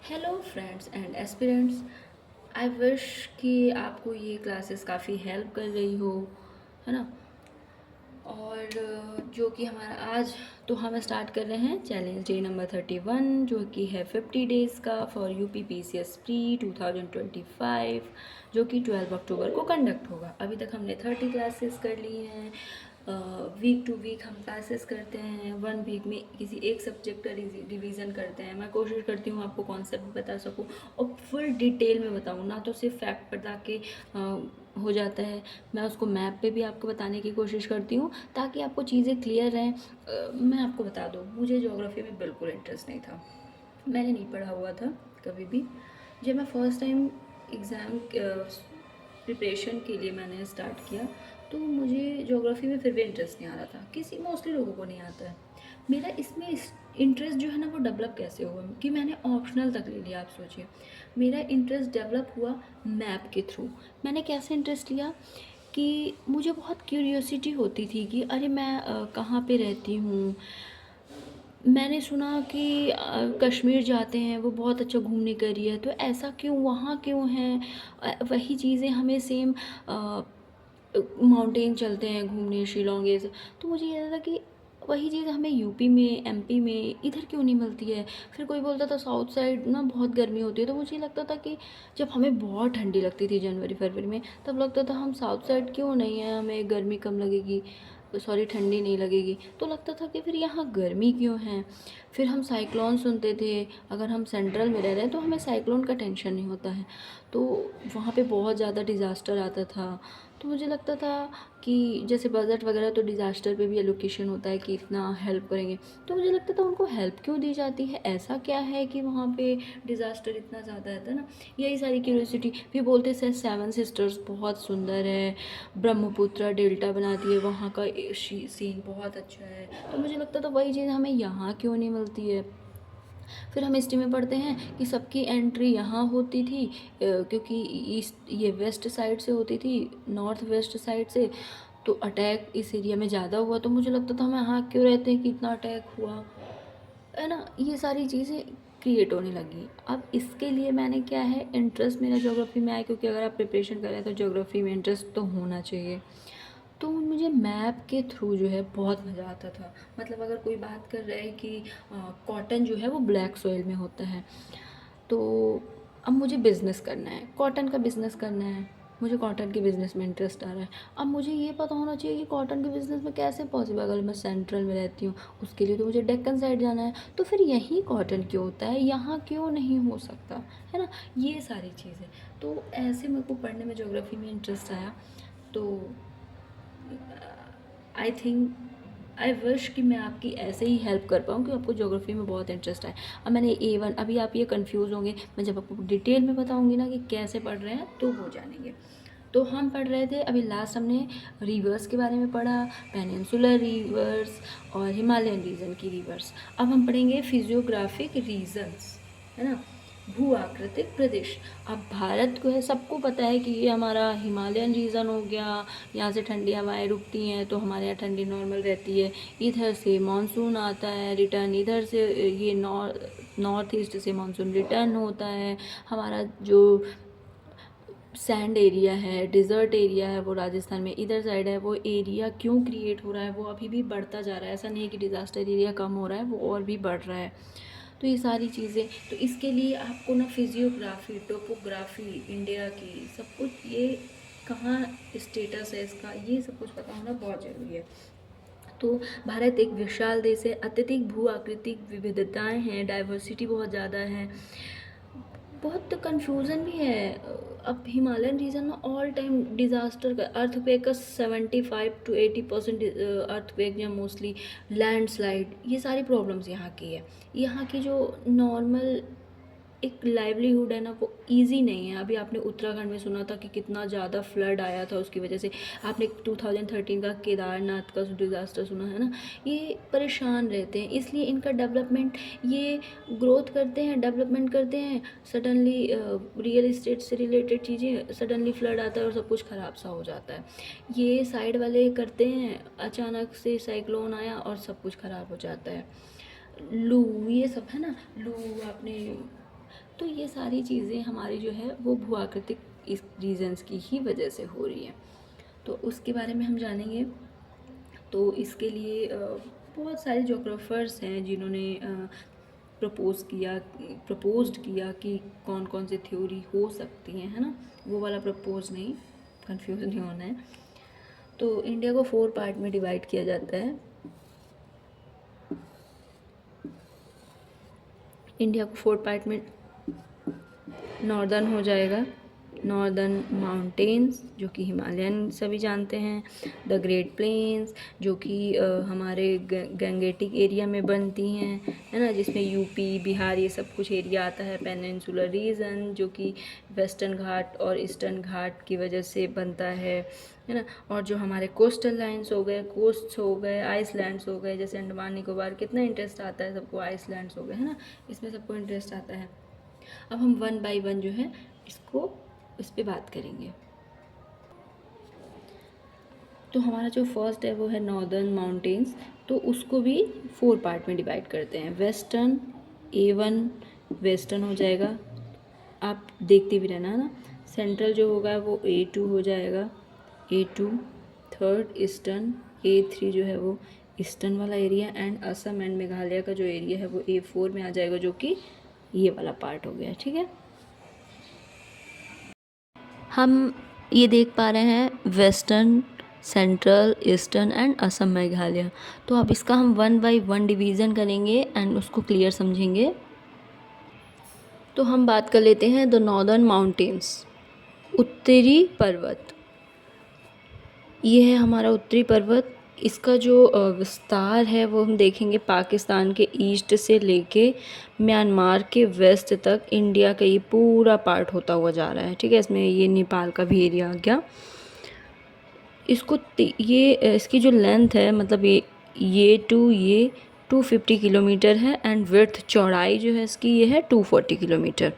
Hello friends and aspirants. I wish कि आपको ये क्लासेस काफ़ी हेल्प कर रही हो, है ना। और जो कि हमारा आज तो हम स्टार्ट कर रहे हैं चैलेंज डे नंबर 31, जो कि है 50 डेज़ का फॉर यूपी पीसीएस प्री 2025, जो कि 12 अक्टूबर को कंडक्ट होगा। अभी तक हमने 30 क्लासेस कर ली हैं। वीक टू वीक हम क्लासेस करते हैं, 1 वीक में किसी एक सब्जेक्ट का रिवीजन करते हैं। मैं कोशिश करती हूँ आपको कॉन्सेप्ट भी बता सकूँ और फुल डिटेल में बताऊँ, ना तो सिर्फ फैक्ट बता के हो जाता है। मैं उसको मैप पे भी आपको बताने की कोशिश करती हूँ ताकि आपको चीज़ें क्लियर रहें। मैं आपको बता दूँ, मुझे ज्योग्राफी में बिल्कुल इंटरेस्ट नहीं था। मैंने नहीं पढ़ा हुआ था कभी भी। जब मैं फ़र्स्ट टाइम एग्ज़ाम प्रिपरेशन के लिए मैंने स्टार्ट किया, तो मुझे ज्योग्राफी में फिर भी इंटरेस्ट नहीं आ रहा था। किसी मोस्टली लोगों को नहीं आता है। मेरा इसमें इंटरेस्ट जो है ना, वो डेवलप कैसे हुआ कि मैंने ऑप्शनल तक ले लिया। आप सोचिए, मेरा इंटरेस्ट डेवलप हुआ मैप के थ्रू। मैंने कैसे इंटरेस्ट लिया कि मुझे बहुत क्यूरियोसिटी होती थी कि अरे मैं कहाँ पे रहती हूँ। मैंने सुना कि कश्मीर जाते हैं वो बहुत अच्छा घूमने का एरिया है, तो ऐसा क्यों, वहाँ क्यों है। वही चीज़ें हमें सेम माउंटेन चलते हैं घूमने, शिलोंग ये सब। तो मुझे ये था कि वही चीज़ हमें यूपी में, एमपी में इधर क्यों नहीं मिलती है। फिर कोई बोलता था साउथ साइड ना बहुत गर्मी होती है, तो मुझे लगता था कि जब हमें बहुत ठंडी लगती थी जनवरी फरवरी में, तब लगता था हम साउथ साइड क्यों नहीं है, हमें गर्मी कम लगेगी, सॉरी ठंडी नहीं लगेगी। तो लगता था कि फिर यहाँ गर्मी क्यों है। फिर हम साइक्लोन सुनते थे, अगर हम सेंट्रल में रह रहे हैं तो हमें साइक्लोन का टेंशन नहीं होता है। तो वहाँ पे बहुत ज़्यादा डिज़ास्टर आता था। तो मुझे लगता था कि जैसे बजट वगैरह तो डिज़ास्टर पे भी एलोकेशन होता है कि इतना हेल्प करेंगे। तो मुझे लगता था उनको हेल्प क्यों दी जाती है, ऐसा क्या है कि वहाँ पे डिज़ास्टर इतना ज़्यादा आता है ना। यही सारी क्यूरियोसिटी। फिर बोलते से सेवन सिस्टर्स बहुत सुंदर है, ब्रह्मपुत्र डेल्टा बनाती है, वहाँ का सीन बहुत अच्छा है। तो मुझे लगता था वही चीज़ हमें यहाँ क्यों नहीं मिलती है। फिर हम हिस्ट्री में पढ़ते हैं कि सबकी एंट्री यहाँ होती थी, क्योंकि ईस्ट ये वेस्ट साइड से होती थी, नॉर्थ वेस्ट साइड से। तो अटैक इस एरिया में ज़्यादा हुआ, तो मुझे लगता था हम यहाँ क्यों रहते हैं कि इतना अटैक हुआ, है ना। ये सारी चीज़ें क्रिएट होने लगी। अब इसके लिए मैंने क्या है, इंटरेस्ट मेरा ज्योग्राफी में आया, क्योंकि अगर आप प्रिपरेशन कर रहे हैं तो ज्योग्राफी में इंटरेस्ट तो होना चाहिए। तो मुझे मैप के थ्रू जो है बहुत मज़ा आता था। मतलब अगर कोई बात कर रहा है कि कॉटन जो है वो ब्लैक सॉइल में होता है, तो अब मुझे बिज़नेस करना है, कॉटन का बिज़नेस करना है। मुझे कॉटन के बिज़नेस में इंटरेस्ट आ रहा है। अब मुझे ये पता होना चाहिए कि कॉटन के बिज़नेस में कैसे पॉसिबल, अगर मैं सेंट्रल में रहती हूँ उसके लिए तो मुझे डेक्कन साइड जाना है, तो फिर यहीं कॉटन क्यों होता है, यहाँ क्यों नहीं हो सकता, है ना। ये सारी चीज़ें, तो ऐसे मेरे को पढ़ने में ज्योग्राफी में इंटरेस्ट आया। तो आई थिंक, आई विश कि मैं आपकी ऐसे ही हेल्प कर पाऊँ कि आपको ज्योग्राफी में बहुत इंटरेस्ट आए। अब मैंने A1, अभी आप ये कंफ्यूज होंगे, मैं जब आपको डिटेल में बताऊँगी ना कि कैसे पढ़ रहे हैं तो वो जानेंगे। तो हम पढ़ रहे थे अभी लास्ट, हमने रिवर्स के बारे में पढ़ा, पेनिनसुलर रिवर्स और हिमालयन रीजन की रिवर्स। अब हम पढ़ेंगे फिजियोग्राफिक रीजन्स, है ना, भू आकृतिक प्रदेश। अब भारत को है, सबको पता है कि ये हमारा हिमालयन रीजन हो गया, यहाँ से ठंडी हवाएं रुकती हैं तो हमारे यहाँ ठंडी नॉर्मल रहती है। इधर से मानसून आता है रिटर्न, इधर से ये नॉर्थ ईस्ट से मानसून रिटर्न होता है। हमारा जो सैंड एरिया है, डिज़र्ट एरिया है, वो राजस्थान में इधर साइड है। वो एरिया क्यों क्रिएट हो रहा है, वो अभी भी बढ़ता जा रहा है। ऐसा नहीं है कि डिज़ास्टर एरिया कम हो रहा है, वो और भी बढ़ रहा है। तो ये सारी चीज़ें, तो इसके लिए आपको ना फिजियोग्राफी, टोपोग्राफी इंडिया की सब कुछ, ये कहाँ स्टेटस है इसका, ये सब कुछ पता होना बहुत ज़रूरी है। तो भारत एक विशाल देश है, अत्यधिक भू आकृतिक विविधताएं हैं, डाइवर्सिटी बहुत ज़्यादा है। बहुत कन्फ्यूज़न भी है। अब हिमालयन रीजन में ऑल टाइम डिज़ास्टर का, अर्थक्वेक का 75 to 80% अर्थक्वेक या मोस्टली लैंडस्लाइड, ये सारी प्रॉब्लम्स यहाँ की है। यहाँ की जो नॉर्मल एक लाइवलीहुड है ना, वो इजी नहीं है। अभी आपने उत्तराखंड में सुना था कि कितना ज़्यादा फ्लड आया था उसकी वजह से। आपने 2013 का केदारनाथ का डिज़ास्टर सुना है ना। ये परेशान रहते हैं, इसलिए इनका डेवलपमेंट, ये ग्रोथ करते हैं, डेवलपमेंट करते हैं, सडनली रियल इस्टेट से रिलेटेड चीज़ें, सडनली फ्लड आता है और सब कुछ ख़राब सा हो जाता है। ये साइड वाले करते हैं, अचानक से साइक्लोन आया और सब कुछ ख़राब हो जाता है। लू, ये सब है ना, लू, आपने तो ये सारी चीज़ें हमारी जो है वो भूआकृतिक इस रीजन्स की ही वजह से हो रही है। तो उसके बारे में हम जानेंगे। तो इसके लिए बहुत सारे जोग्राफर्स हैं जिन्होंने प्रपोज्ड किया कि कौन कौन सी थ्योरी हो सकती हैं, है ना। वो वाला प्रपोज नहीं, कंफ्यूज नहीं होना है। तो इंडिया को 4 पार्ट में डिवाइड किया जाता है। इंडिया को 4 पार्ट में, नॉर्दर्न हो जाएगा, नॉर्दर्न माउंटेन्स जो कि हिमालयन सभी जानते हैं, द ग्रेट प्लेन्स जो कि हमारे गंगेटिक एरिया में बनती हैं, है ना, जिसमें यूपी बिहार ये सब कुछ एरिया आता है। पेनिनसुलर रीजन जो कि वेस्टर्न घाट और ईस्टर्न घाट की वजह से बनता है ना। और जो हमारे कोस्टल लाइन्स हो गए, कोस्ट्स हो गए, आइसलैंड्स हो गए, जैसे अंडमान निकोबार, कितना इंटरेस्ट आता है सबको, आइसलैंड्स हो गए, है ना, इसमें सबको इंटरेस्ट आता है। अब हम 1 बाय 1 जो है इसको इस पे बात करेंगे। तो हमारा जो फर्स्ट है वो है नॉर्दर्न माउंटेन्स। तो उसको भी 4 पार्ट में डिवाइड करते हैं। वेस्टर्न, A1 वेस्टर्न हो जाएगा, आप देखते भी रहना, है ना। सेंट्रल जो होगा वो A2 हो जाएगा, A2। थर्ड ईस्टर्न, A3 जो है वो ईस्टर्न वाला area. And Assam and Meghalaya का जो एरिया है वो A4 में आ जाएगा, जो कि ये वाला पार्ट हो गया, ठीक है। हम ये देख पा रहे हैं western, central, eastern and Assam Meghalaya. तो अब इसका हम 1 बाय 1 डिवीज़न करेंगे एंड उसको क्लियर समझेंगे। तो हम बात कर लेते हैं द नॉर्दर्न माउंटेन्स, उत्तरी पर्वत। ये है हमारा उत्तरी पर्वत। इसका जो विस्तार है वो हम देखेंगे पाकिस्तान के ईस्ट से लेके म्यांमार के वेस्ट तक, इंडिया का ये पूरा पार्ट होता हुआ जा रहा है, ठीक है। इसमें ये नेपाल का भी एरिया आ गया। इसकी जो लेंथ है, मतलब ये 250 किलोमीटर है एंड विड्थ, चौड़ाई जो है इसकी ये है 240 किलोमीटर।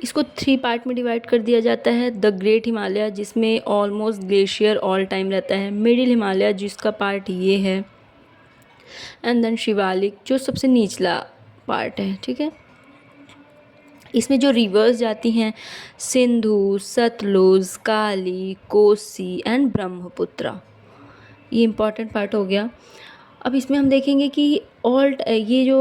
इसको 3 पार्ट में डिवाइड कर दिया जाता है। द ग्रेट हिमालय जिसमें ऑलमोस्ट ग्लेशियर ऑल टाइम रहता है, मिडिल हिमालय जिसका पार्ट ये है, एंड देन शिवालिक जो सबसे निचला पार्ट है, ठीक है। इसमें जो रिवर्स जाती हैं, सिंधु, सतलुज, काली, कोसी एंड ब्रह्मपुत्र, ये इम्पॉर्टेंट पार्ट हो गया। अब इसमें हम देखेंगे कि ये जो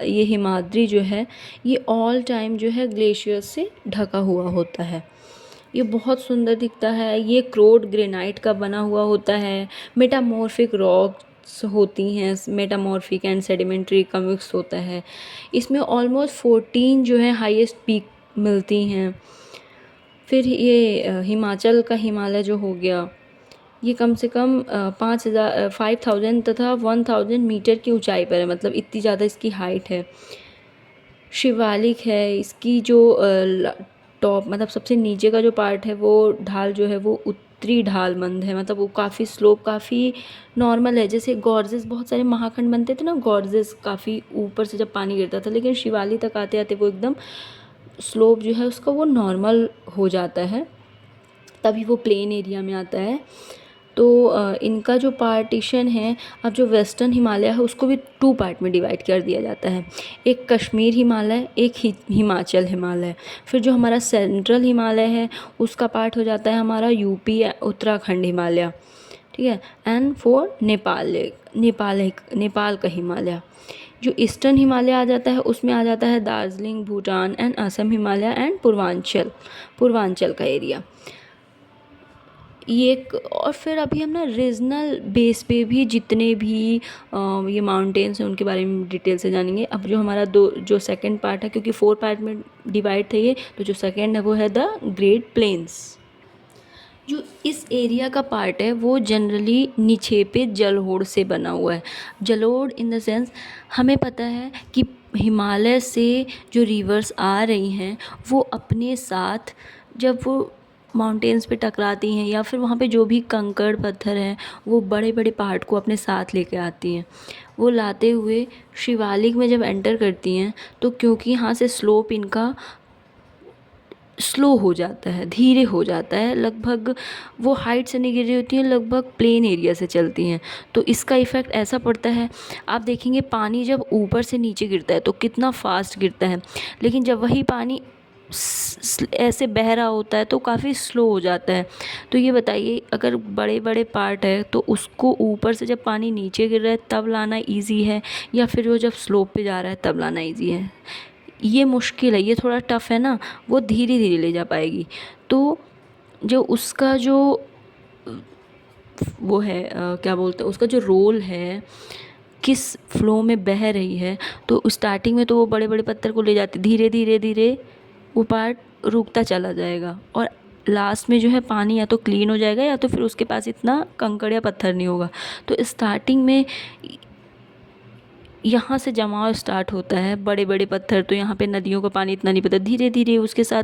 ये हिमाद्री जो है ये ऑल टाइम जो है ग्लेशियर से ढका हुआ होता है। ये बहुत सुंदर दिखता है। ये क्रोड ग्रेनाइट का बना हुआ होता है। मेटामॉर्फिक रॉक्स होती हैं, मेटामॉर्फिक एंड सेडिमेंट्री का मिक्स होता है। इसमें ऑलमोस्ट 14 जो है हाईएस्ट पीक मिलती हैं। फिर ये हिमाचल का हिमालय जो हो गया, ये कम से कम 5,000 तथा 1,000 मीटर की ऊंचाई पर है, मतलब इतनी ज़्यादा इसकी हाइट है। शिवालिक है, इसकी जो टॉप मतलब सबसे नीचे का जो पार्ट है वो ढाल जो है वो उत्तरी ढाल मंद है, मतलब वो काफ़ी स्लोप काफ़ी नॉर्मल है। जैसे गॉर्जेस बहुत सारे महाखंड बनते थे ना, गॉर्जेस काफ़ी ऊपर से जब पानी गिरता था, लेकिन शिवालिक तक आते आते वो एकदम स्लोप जो है उसका वो नॉर्मल हो जाता है, तभी वो प्लेन एरिया में आता है। तो इनका जो पार्टीशन है, अब जो वेस्टर्न हिमालय है उसको भी 2 पार्ट में डिवाइड कर दिया जाता है। एक कश्मीर हिमालय, एक हिमाचल हिमालय। फिर जो हमारा सेंट्रल हिमालय है उसका पार्ट हो जाता है हमारा यूपी उत्तराखंड हिमालय, ठीक है। एंड फोर नेपाल का हिमालय। जो ईस्टर्न हिमालय आ जाता है उसमें आ जाता है दार्जिलिंग, भूटान एंड असम हिमालय एंड पूर्वांचल का एरिया ये और फिर अभी हम ना रीजनल बेस पे भी जितने भी ये माउंटेन्स हैं उनके बारे में डिटेल से जानेंगे। अब जो हमारा जो सेकंड पार्ट है, क्योंकि 4 पार्ट में डिवाइड थे ये, तो जो सेकंड है वो है द ग्रेट प्लेन्स। जो इस एरिया का पार्ट है वो जनरली निक्षेपित जलोढ़ से बना हुआ है। जलोढ़ इन द सेंस, हमें पता है कि हिमालय से जो रिवर्स आ रही हैं वो अपने साथ जब वो माउंटेन्स पे टकराती हैं या फिर वहाँ पे जो भी कंकड़ पत्थर हैं वो बड़े बड़े पहाड़ को अपने साथ लेके आती हैं। वो लाते हुए शिवालिक में जब एंटर करती हैं तो क्योंकि यहाँ से स्लोप इनका स्लो हो जाता है, धीरे हो जाता है, लगभग वो हाइट से नहीं गिर रही होती हैं, लगभग प्लेन एरिया से चलती हैं। तो इसका इफ़ेक्ट ऐसा पड़ता है, आप देखेंगे पानी जब ऊपर से नीचे गिरता है तो कितना फास्ट गिरता है, लेकिन जब वही पानी ऐसे बह रहा होता है तो काफ़ी स्लो हो जाता है। तो ये बताइए, अगर बड़े बड़े पार्ट है तो उसको ऊपर से जब पानी नीचे गिर रहा है तब लाना इजी है, या फिर वो जब स्लोप पे जा रहा है तब लाना इजी है? ये मुश्किल है, ये थोड़ा टफ है ना, वो धीरे धीरे ले जा पाएगी। तो जो उसका जो वो है क्या बोलते हैं, उसका जो रोल है, किस फ्लो में बह रही है, तो स्टार्टिंग में तो वो बड़े बड़े पत्थर को ले जाती, धीरे धीरे धीरे वो पार्ट रुकता चला जाएगा, और लास्ट में जो है पानी या तो क्लीन हो जाएगा या तो फिर उसके पास इतना कंकड़ या पत्थर नहीं होगा। तो स्टार्टिंग में यहाँ से जमाव स्टार्ट होता है, बड़े बड़े पत्थर, तो यहाँ पे नदियों का पानी इतना नहीं पता, धीरे धीरे उसके साथ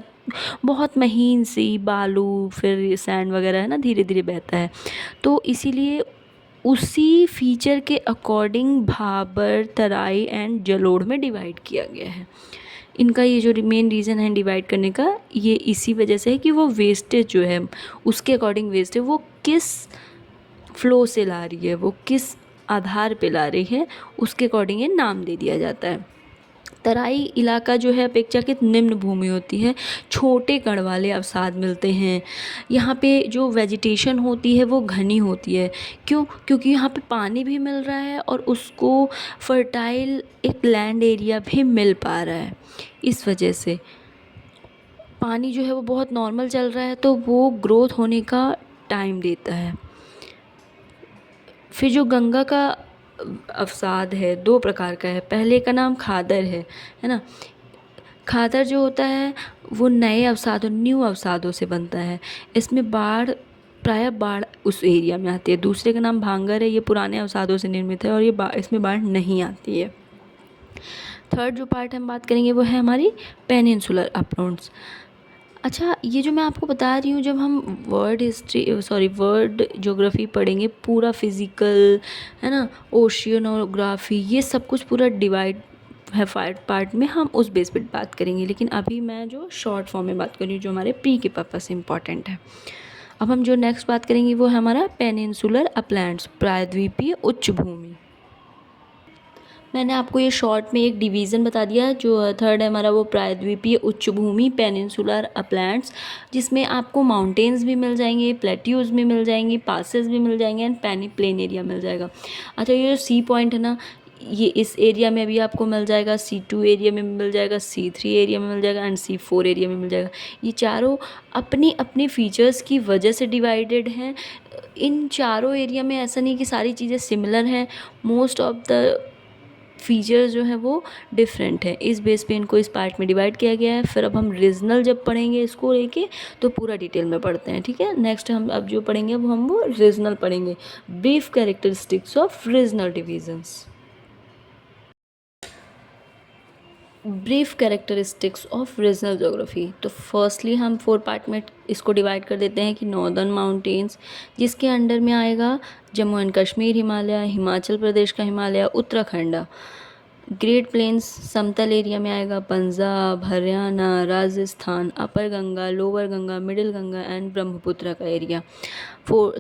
बहुत महीन सी बालू फिर सैंड वगैरह है ना, धीरे धीरे बहता है। तो इसीलिए उसी फीचर के अकॉर्डिंग भाबर, तराई एंड जलोढ़ में डिवाइड किया गया है। इनका ये जो मेन रीज़न है डिवाइड करने का, ये इसी वजह से है कि वो वेस्टेज जो है उसके अकॉर्डिंग वेस्ट है, वो किस फ्लो से ला रही है, वो किस आधार पे ला रही है, उसके अकॉर्डिंग ये नाम दे दिया जाता है। तराई इलाका जो है अपेक्षाकृत निम्न भूमि होती है, छोटे कण वाले अवसाद मिलते हैं। यहाँ पे जो वेजिटेशन होती है वो घनी होती है। क्यों? क्योंकि यहाँ पे पानी भी मिल रहा है और उसको फर्टाइल एक लैंड एरिया भी मिल पा रहा है। इस वजह से पानी जो है वो बहुत नॉर्मल चल रहा है, तो वो ग्रोथ होने का टाइम देता है। फिर जो गंगा का अवसाद है, दो प्रकार का है। पहले का नाम खादर है ना। खादर जो होता है वो नए अवसादों, न्यू अवसादों से बनता है। इसमें प्रायः बाढ़ उस एरिया में आती है। दूसरे का नाम भांगर है, ये पुराने अवसादों से निर्मित है और ये इसमें बाढ़ नहीं आती है। थर्ड जो पार्ट हम बात करेंगे वो है हमारी पेनिनसुलर अपलैंड्स। अच्छा, ये जो मैं आपको बता रही हूँ, जब हम वर्ड ज्योग्राफी पढ़ेंगे, पूरा फिज़िकल है ना, ओशियनोग्राफी, ये सब कुछ पूरा डिवाइड है पार्ट में, हम उस बेस पे बात करेंगे। लेकिन अभी मैं जो शॉर्ट फॉर्म में बात कर रही हूँ, जो हमारे प्री के पर्पस से इम्पॉर्टेंट है। अब हम जो नेक्स्ट बात करेंगे वो है हमारा पेनिनसुलर अपलैंड्स, प्रायद्वीपीय उच्च भूमि। मैंने आपको ये शॉर्ट में एक डिवीज़न बता दिया। जो थर्ड है हमारा वो प्रायद्वीपीय उच्च भूमि, पेनिनसुलर अपलैंड्स, जिसमें आपको माउंटेन्स भी मिल जाएंगे, प्लेट्यूज़ भी मिल जाएंगी, पासेस भी मिल जाएंगे एंड प्लेन एरिया मिल जाएगा। अच्छा, ये जो सी पॉइंट है ना, ये इस एरिया में भी आपको मिल जाएगा, C2 एरिया में मिल जाएगा, C3 एरिया में मिल जाएगा एंड C4 एरिया में मिल जाएगा। ये चारों अपनी अपनी फीचर्स की वजह से डिवाइडेड हैं। इन चारों एरिया में ऐसा नहीं कि सारी चीज़ें सिमिलर हैं, मोस्ट ऑफ द फीचर्स जो हैं वो डिफरेंट है। इस बेस पे इनको इस पार्ट में डिवाइड किया गया है। फिर अब हम रीजनल जब पढ़ेंगे इसको लेके तो पूरा डिटेल में पढ़ते हैं, ठीक है। नेक्स्ट हम अब जो पढ़ेंगे वो रीजनल पढ़ेंगे, brief characteristics of regional divisions. Brief characteristics of regional geography. तो फर्स्टली हम 4 पार्ट में इसको डिवाइड कर देते हैं कि नॉर्दर्न माउंटेन्स, जिसके अंडर में आएगा जम्मू एंड कश्मीर हिमालय, हिमाचल प्रदेश का हिमालय, उत्तराखंड। ग्रेट प्लेन्स समतल एरिया में आएगा Punjab, Haryana, Rajasthan, upper Ganga, lower Ganga, middle Ganga and Brahmaputra का एरिया।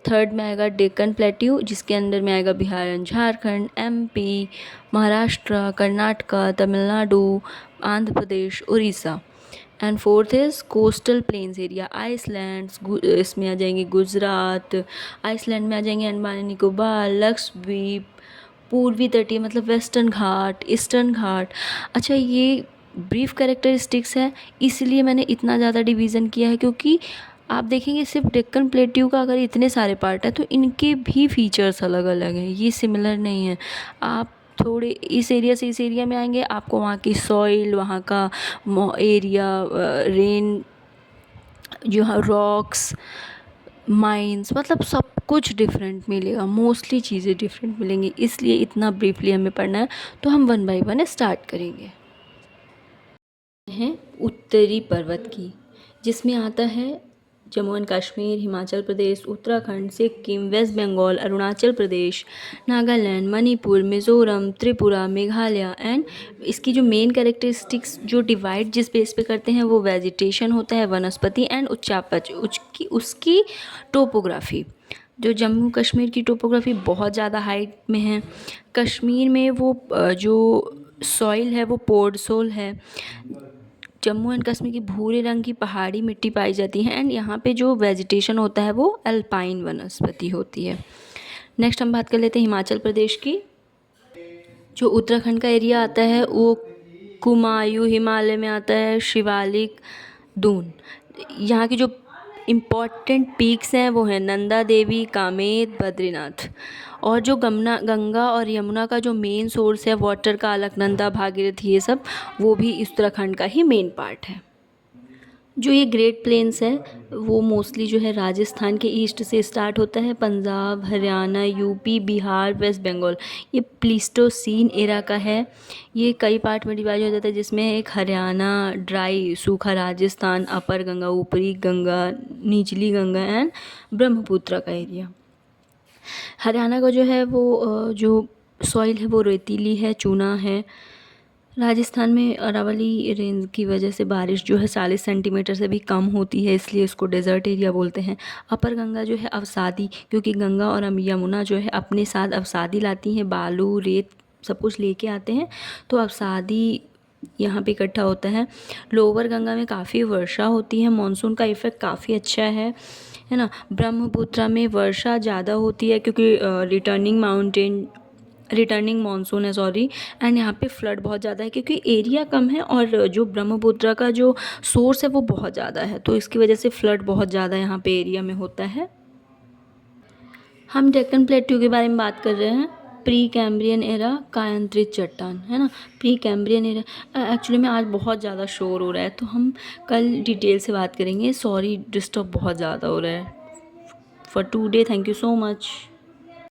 थर्ड में आएगा डेक्कन प्लेट्यू, जिसके अंदर में आएगा Bihar and Jharkhand, MP, Maharashtra, Karnataka, Tamil Nadu, Andhra Pradesh, Orissa. And fourth is coastal plains area, island, इसमें आ जाएंगे गुजरात, आइसलैंड में आ जाएंगे अंडमान एंड निकोबार, लक्षद्वीप, पूर्वी तटीय मतलब वेस्टर्न घाट, ईस्टर्न घाट। अच्छा, ये ब्रीफ कैरेक्टरिस्टिक्स है, इसलिए मैंने इतना ज़्यादा डिवीज़न किया है, क्योंकि आप देखेंगे सिर्फ डेक्कन प्लेट्यू का अगर इतने सारे पार्ट है तो इनके भी फीचर्स अलग अलग हैं, ये सिमिलर नहीं है। आप थोड़े इस एरिया से इस एरिया में आएंगे, आपको वहाँ की सॉइल, वहाँ का एरिया, रेन, जो रॉक्स, माइंस, मतलब सब कुछ डिफरेंट मिलेगा, मोस्टली चीज़ें डिफरेंट मिलेंगी। इसलिए इतना ब्रीफली हमें पढ़ना है, तो हम 1 बाय 1 स्टार्ट करेंगे। हैं उत्तरी पर्वत की, जिसमें आता है Jammu and Kashmir, Himachal Pradesh, Uttarakhand, Sikkim, West Bengal, Arunachal Pradesh, Nagaland, Manipur, Mizoram, Tripura, Meghalaya. And इसकी जो मेन कैरेक्टरिस्टिक्स जो डिवाइड जिस बेस पे करते हैं वो वेजिटेशन होता है, वनस्पति एंड उच्चापच उसकी टोपोग्राफी। जो जम्मू कश्मीर की टोपोग्राफी बहुत ज़्यादा हाइट में है। कश्मीर में वो जो सॉइल है वो पोर्ड सोल है। जम्मू एंड कश्मीर की भूरे रंग की पहाड़ी मिट्टी पाई जाती है एंड यहाँ पे जो वेजिटेशन होता है वो अल्पाइन वनस्पति होती है। नेक्स्ट हम बात कर लेते हैं हिमाचल प्रदेश की। जो उत्तराखंड का एरिया आता है वो कुमायूं हिमालय में आता है, शिवालिक, दून। यहाँ की जो इम्पॉर्टेंट पीक्स हैं वो हैं नंदा देवी, कामेत, बद्रीनाथ। और जो गंगा और यमुना का जो मेन सोर्स है वाटर का, अलकनंदा, भागीरथी, ये सब वो भी उत्तराखंड का ही मेन पार्ट है। जो ये ग्रेट प्लेन्स है वो मोस्टली जो है राजस्थान के ईस्ट से स्टार्ट होता है, पंजाब, हरियाणा, यूपी, बिहार, वेस्ट बंगाल। ये प्लीस्टोसीन एरा का है। ये कई पार्ट में डिवाइड हो जाता है जिसमें एक हरियाणा ड्राई सूखा, राजस्थान अपर गंगा, ऊपरी गंगा, निचली गंगा एंड ब्रह्मपुत्र का एरिया। हरियाणा का जो है वो जो सॉइल है वो रेतीली है, चूना है। राजस्थान में अरावली रेंज की वजह से बारिश जो है 40 सेंटीमीटर से भी कम होती है, इसलिए इसको डेजर्ट एरिया बोलते हैं। अपर गंगा जो है अवसादी, क्योंकि गंगा और यमुना जो है अपने साथ अवसादी लाती हैं, बालू रेत सब कुछ लेके आते हैं, तो अवसादी यहाँ पे इकट्ठा होता है। लोअर गंगा में काफ़ी वर्षा होती है, मानसून का इफ़ेक्ट काफ़ी अच्छा है ना। ब्रह्मपुत्र में वर्षा ज़्यादा होती है क्योंकि रिटर्निंग मानसून है, सॉरी। एंड यहाँ पे फ्लड बहुत ज़्यादा है क्योंकि एरिया कम है और जो ब्रह्मपुत्र का जो सोर्स है वो बहुत ज़्यादा है, तो इसकी वजह से फ्लड बहुत ज़्यादा यहाँ पे एरिया में होता है। हम डेक्कन प्लेट्यू के बारे में बात कर रहे हैं। प्री कैम्ब्रियन एरा, कायांतरित चट्टान, है ना। प्री कैम्ब्रियन एरा एक्चुअली में आज बहुत ज़्यादा शोर हो रहा है तो हम कल डिटेल से बात करेंगे। सॉरी, डिस्टर्ब बहुत ज़्यादा हो रहा है। For today, thank you so much.